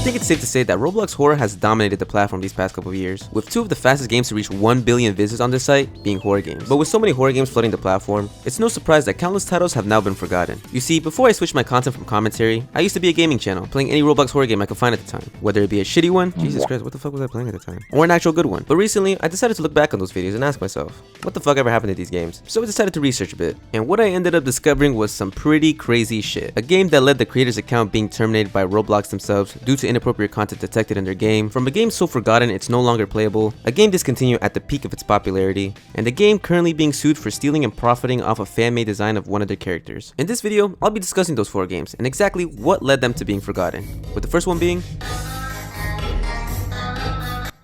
think it's safe to say that Roblox horror has dominated the platform these past couple of years, with two of the fastest games to reach 1 billion visits on this site being horror games. But with so many horror games flooding the platform, it's no surprise that countless titles have now been forgotten. You see, before I switched my content from commentary, I used to be a gaming channel, playing any Roblox horror game I could find at the time, whether it be a shitty one, Jesus Christ, what the fuck was I playing at the time, or an actual good one. But recently, I decided to look back on those videos and ask myself, what the fuck ever happened to these games? So I decided to research a bit, and what I ended up discovering was some pretty crazy shit. A game that led the creator's account being terminated by Roblox themselves due to inappropriate content detected in their game, from a game so forgotten it's no longer playable, a game discontinued at the peak of its popularity, and a game currently being sued for stealing and profiting off a fan-made design of one of their characters. In this video, I'll be discussing those 4 games and exactly what led them to being forgotten, with the first one being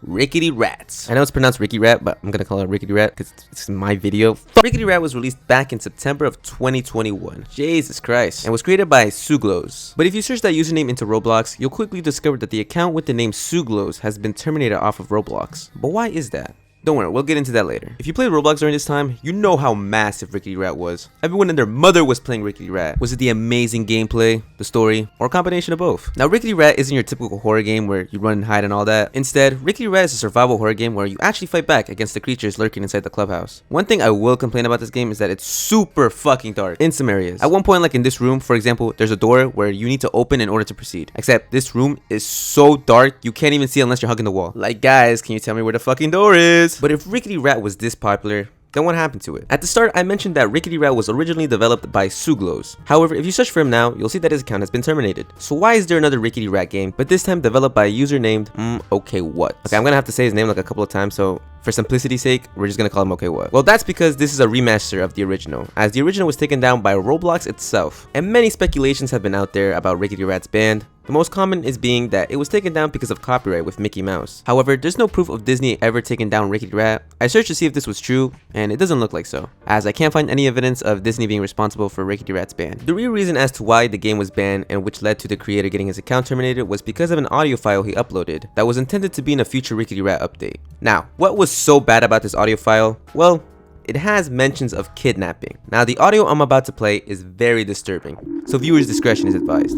Rickety Rats. I know it's pronounced Ricky Rat, but I'm gonna call it Rickety Rat because it's my video. Rickety Rat was released back in September of 2021. Jesus Christ. And was created by Suglos. But if you search that username into Roblox, you'll quickly discover that the account with the name Suglos has been terminated off of Roblox. But why is that? Don't worry, we'll get into that later. If you played Roblox during this time, you know how massive Rickety Rat was. Everyone and their mother was playing Rickety Rat. Was it the amazing gameplay, the story, or a combination of both? Now, Rickety Rat isn't your typical horror game where you run and hide and all that. Instead, Rickety Rat is a survival horror game where you actually fight back against the creatures lurking inside the clubhouse. One thing I will complain about this game is that it's super fucking dark in some areas. At one point, like in this room, for example, there's a door where you need to open in order to proceed. Except this room is so dark, you can't even see unless you're hugging the wall. Like, guys, can you tell me where the fucking door is? But if Rickety Rat was this popular, then what happened to it? At the start, I mentioned that Rickety Rat was originally developed by Suglos. However, if you search for him now, you'll see that his account has been terminated. So why is there another Rickety Rat game, but this time developed by a user named Okay, I'm gonna have to say his name like a couple of times, so for simplicity's sake, we're just gonna call him Okay What. Well, that's because this is a remaster of the original, as the original was taken down by Roblox itself. And many speculations have been out there about Rickety Rat's ban. The most common is being that it was taken down because of copyright with Mickey Mouse. However, there's no proof of Disney ever taking down Rickety Rat. I searched to see if this was true, and it doesn't look like so, as I can't find any evidence of Disney being responsible for Rickety Rat's ban. The real reason as to why the game was banned and which led to the creator getting his account terminated was because of an audio file he uploaded that was intended to be in a future Rickety Rat update. Now, what was so bad about this audio file? Well, it has mentions of kidnapping. Now, the audio I'm about to play is very disturbing, so viewers' discretion is advised.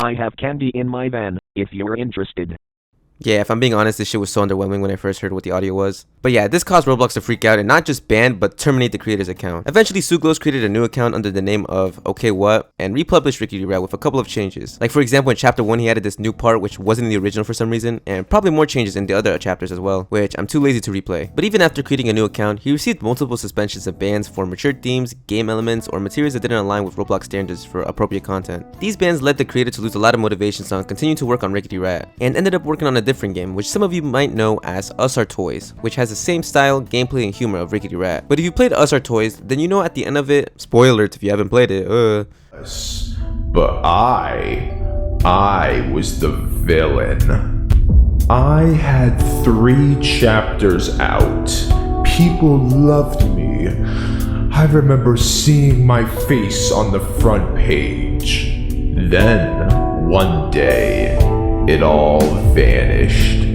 I have candy in my van, if you're interested. Yeah, if I'm being honest, this shit was so underwhelming when I first heard what the audio was. But yeah, this caused Roblox to freak out and not just ban, but terminate the creator's account. Eventually, Suglos created a new account under the name of Okay What and republished Rickety Rat with a couple of changes. Like for example, in chapter 1, he added this new part which wasn't in the original for some reason, and probably more changes in the other chapters as well, which I'm too lazy to replay. But even after creating a new account, he received multiple suspensions and bans for mature themes, game elements, or materials that didn't align with Roblox standards for appropriate content. These bans led the creator to lose a lot of motivations on continuing to work on Rickety Rat, and ended up working on a different game, which some of you might know as Us Are Toys, which has the same style, gameplay, and humor of Rickety Rat. But if you played Us Are Toys, then you know at the end of it, spoiler alert if you haven't played it, But I was the villain. I had 3 chapters out. People loved me. I remember seeing my face on the front page. Then, one day, it all vanished.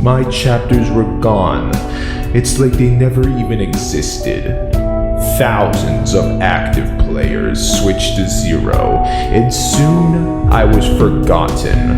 My chapters were gone. It's like they never even existed. Thousands of active players switched to 0, and soon I was forgotten.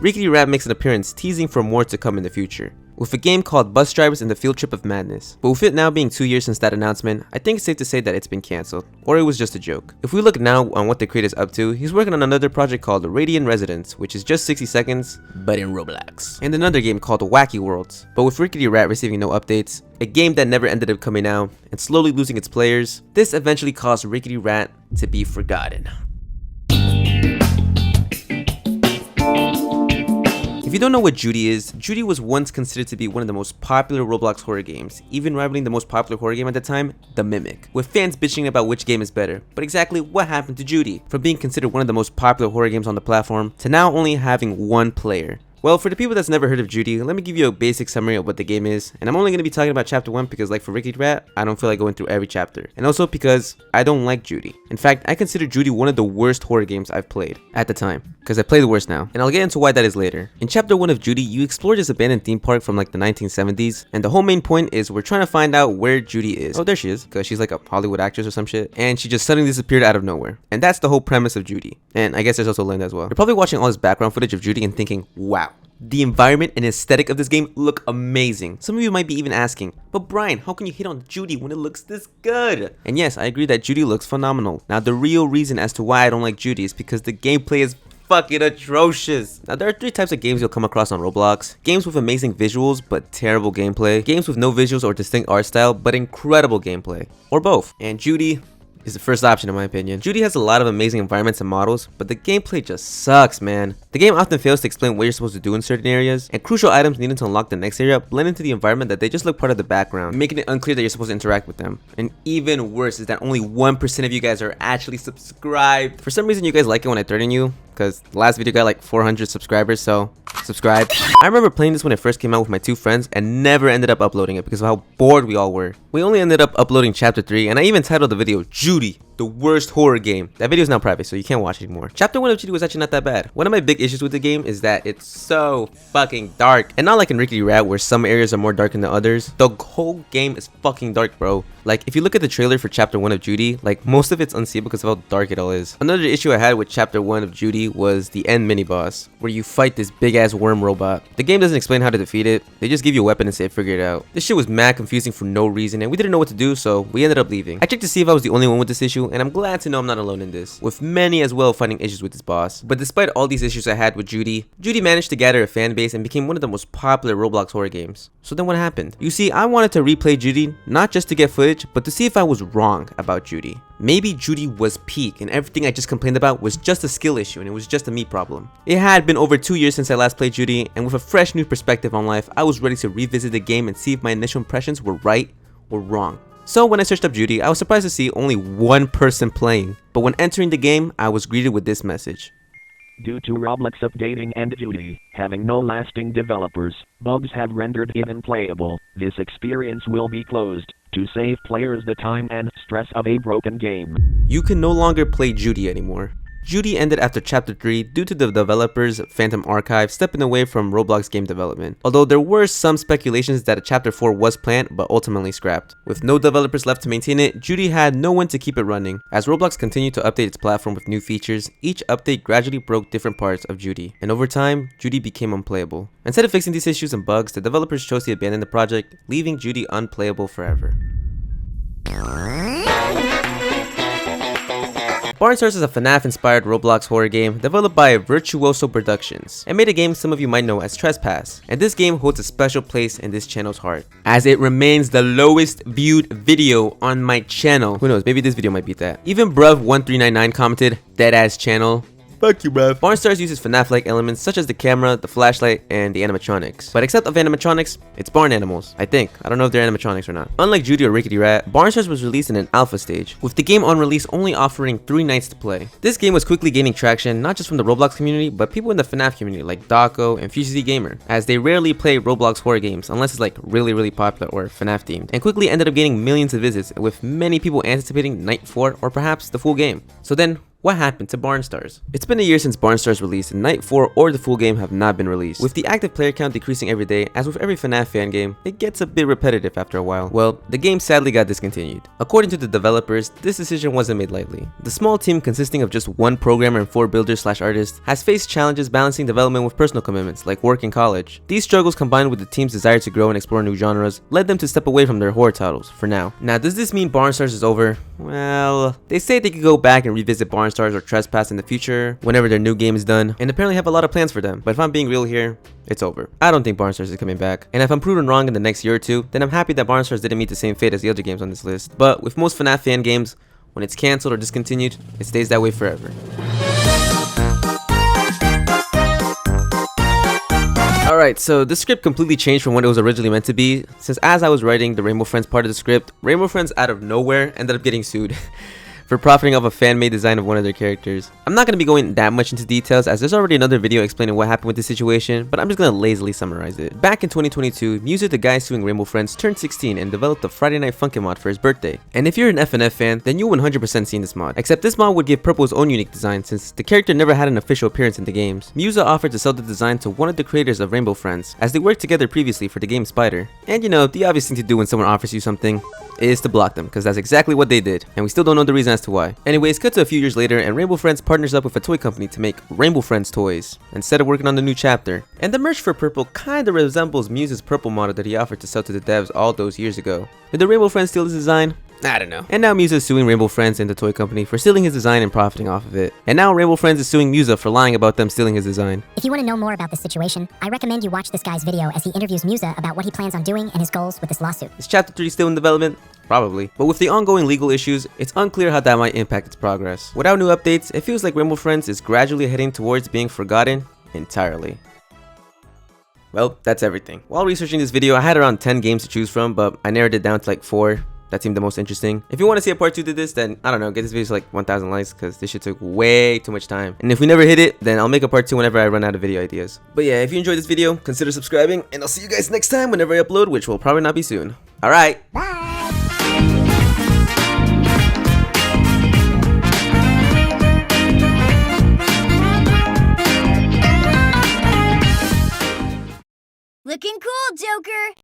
Rickety Rat makes an appearance, teasing for more to come in the future, with a game called Bus Drivers and the Field Trip of Madness. But with it now being 2 years since that announcement, I think it's safe to say that it's been cancelled, or it was just a joke. If we look now on what the creator's up to, he's working on another project called Radiant Residence, which is just 60 seconds, but in Roblox. And another game called Wacky Worlds. But with Rickety Rat receiving no updates, a game that never ended up coming out, and slowly losing its players, this eventually caused Rickety Rat to be forgotten. If you don't know what Judy is, Judy was once considered to be one of the most popular Roblox horror games, even rivaling the most popular horror game at the time, The Mimic, with fans bitching about which game is better. But exactly what happened to Judy? From being considered one of the most popular horror games on the platform, to now only having 1 player. Well, for the people that's never heard of Judy, let me give you a basic summary of what the game is, and I'm only going to be talking about chapter 1 because like for Rickety Rat, I don't feel like going through every chapter, and also because I don't like Judy. In fact, I consider Judy one of the worst horror games I've played at the time, because I play the worst now, and I'll get into why that is later. In chapter 1 of Judy, you explore this abandoned theme park from like the 1970s, and the whole main point is we're trying to find out where Judy is. Oh, there she is, because she's like a Hollywood actress or some shit, and she just suddenly disappeared out of nowhere. And that's the whole premise of Judy. And I guess there's also Linda as well. You're probably watching all this background footage of Judy and thinking, wow, the environment and aesthetic of this game look amazing. Some of you might be even asking, but Brian, how can you hate on Judy when it looks this good? And yes, I agree that Judy looks phenomenal. Now, the real reason as to why I don't like Judy is because the gameplay is fucking atrocious. Now, there are 3 types of games you'll come across on Roblox. Games with amazing visuals but terrible gameplay. Games with no visuals or distinct art style but incredible gameplay. Or both. And Judy is the first option in my opinion. Judy has a lot of amazing environments and models, but the gameplay just sucks, man. The game often fails to explain what you're supposed to do in certain areas, and crucial items needed to unlock the next area blend into the environment that they just look part of the background, making it unclear that you're supposed to interact with them. And even worse is that only 1% of you guys are actually subscribed. For some reason you guys like it when I threaten you, because the last video got like 400 subscribers, so subscribe. I remember playing this when it first came out with my 2 friends and never ended up uploading it because of how bored we all were. We only ended up uploading chapter 3, and I even titled the video Judy, the worst horror game. That video is now private, so you can't watch it anymore. Chapter 1 of Judy was actually not that bad. One of my big issues with the game is that it's so fucking dark. And not like in Rickety Rat where some areas are more dark than the others. The whole game is fucking dark, bro. Like, if you look at the trailer for chapter 1 of Judy, like most of it's unseeable because of how dark it all is. Another issue I had with chapter 1 of Judy was the end mini boss, where you fight this big ass worm robot. The game doesn't explain how to defeat it. They just give you a weapon and say figure it out. This shit was mad confusing for no reason, and we didn't know what to do, so we ended up leaving. I checked to see if I was the only one with this issue, and I'm glad to know I'm not alone in this, with many as well finding issues with this boss. But despite all these issues I had with Judy, Judy managed to gather a fan base and became one of the most popular Roblox horror games. So then what happened? You see, I wanted to replay Judy, not just to get footage, but to see if I was wrong about Judy. Maybe Judy was peak and everything I just complained about was just a skill issue and it was just a me problem. It had been over 2 years since I last played Judy, and with a fresh new perspective on life, I was ready to revisit the game and see if my initial impressions were right or wrong. So when I searched up Judy, I was surprised to see only 1 person playing, but when entering the game, I was greeted with this message. Due to Roblox updating and Judy having no lasting developers, bugs have rendered it unplayable. This experience will be closed to save players the time and stress of a broken game. You can no longer play Judy anymore. Judy ended after chapter 3 due to the developers Phantom Archive stepping away from Roblox game development, although there were some speculations that a chapter 4 was planned but ultimately scrapped. With no developers left to maintain it, Judy had no one to keep it running. As Roblox continued to update its platform with new features, each update gradually broke different parts of Judy, and over time, Judy became unplayable. Instead of fixing these issues and bugs, the developers chose to abandon the project, leaving Judy unplayable forever. Barnstars is a FNAF-inspired Roblox horror game developed by Virtuoso Productions and made a game some of you might know as Trespass, and this game holds a special place in this channel's heart, as it remains the lowest viewed video on my channel. Who knows, maybe this video might beat that. Even Bruv1399 commented, "Deadass channel." Fuck you, bruv. Barnstars uses FNAF-like elements such as the camera, the flashlight, and the animatronics. But except of animatronics, it's barn animals. I think. I don't know if they're animatronics or not. Unlike Judy or Rickety Rat, Barnstars was released in an alpha stage, with the game on release only offering 3 nights to play. This game was quickly gaining traction, not just from the Roblox community, but people in the FNAF community like Daco and FuseZ Gamer, as they rarely play Roblox horror games unless it's like really popular or FNAF themed, and quickly ended up gaining millions of visits, with many people anticipating Night 4 or perhaps the full game. So then, what happened to Barnstars? It's been a year since Barnstars released, and Night 4 or the full game have not been released. With the active player count decreasing every day, as with every FNAF fan game, it gets a bit repetitive after a while. Well, the game sadly got discontinued. According to the developers, this decision wasn't made lightly. The small team consisting of just 1 programmer and 4 builders/artists has faced challenges balancing development with personal commitments, like work and college. These struggles combined with the team's desire to grow and explore new genres led them to step away from their horror titles, for now. Now, does this mean Barnstars is over? Well, they say they could go back and revisit Barnstars or Trespass in the future whenever their new game is done, and apparently have a lot of plans for them. But if I'm being real here, it's over. I don't think Barnstars is coming back, and if I'm proven wrong in the next year or 2, then I'm happy that Barnstars didn't meet the same fate as the other games on this list. But with most FNAF fan games, when it's cancelled or discontinued, it stays that way forever. Alright, so the script completely changed from what it was originally meant to be, since as I was writing the Rainbow Friends part of the script, Rainbow Friends out of nowhere ended up getting sued. for profiting off a fan-made design of one of their characters. I'm not going to be going that much into details as there's already another video explaining what happened with this situation, but I'm just going to lazily summarize it. Back in 2022, Musa, the guy suing Rainbow Friends, turned 16 and developed a Friday Night Funkin' mod for his birthday. And if you're an FNF fan, then you'll 100% seen this mod. Except this mod would give Purple his own unique design since the character never had an official appearance in the games. Musa offered to sell the design to one of the creators of Rainbow Friends, as they worked together previously for the game Spider. And you know, the obvious thing to do when someone offers you something is to block them, because that's exactly what they did, and we still don't know the reason as to why. Anyways, cut to a few years later, and Rainbow Friends partners up with a toy company to make Rainbow Friends toys, instead of working on the new chapter. And the merch for Purple kinda resembles Musa's Purple model that he offered to sell to the devs all those years ago. Did the Rainbow Friends steal his design? I don't know. And now Musa is suing Rainbow Friends and the toy company for stealing his design and profiting off of it. And now Rainbow Friends is suing Musa for lying about them stealing his design. If you want to know more about this situation, I recommend you watch this guy's video as he interviews Musa about what he plans on doing and his goals with this lawsuit. Is Chapter 3 still in development? Probably. But with the ongoing legal issues, it's unclear how that might impact its progress. Without new updates, it feels like Rainbow Friends is gradually heading towards being forgotten entirely. Well, that's everything. While researching this video, I had around 10 games to choose from, but I narrowed it down to like 4. That seemed the most interesting. If you want to see a part 2 to this, then I don't know, get this video to like 1,000 likes because this shit took way too much time. And if we never hit it, then I'll make a part 2 whenever I run out of video ideas. But yeah, if you enjoyed this video, consider subscribing, and I'll see you guys next time whenever I upload, which will probably not be soon. Alright. Bye! Looking cool, Joker!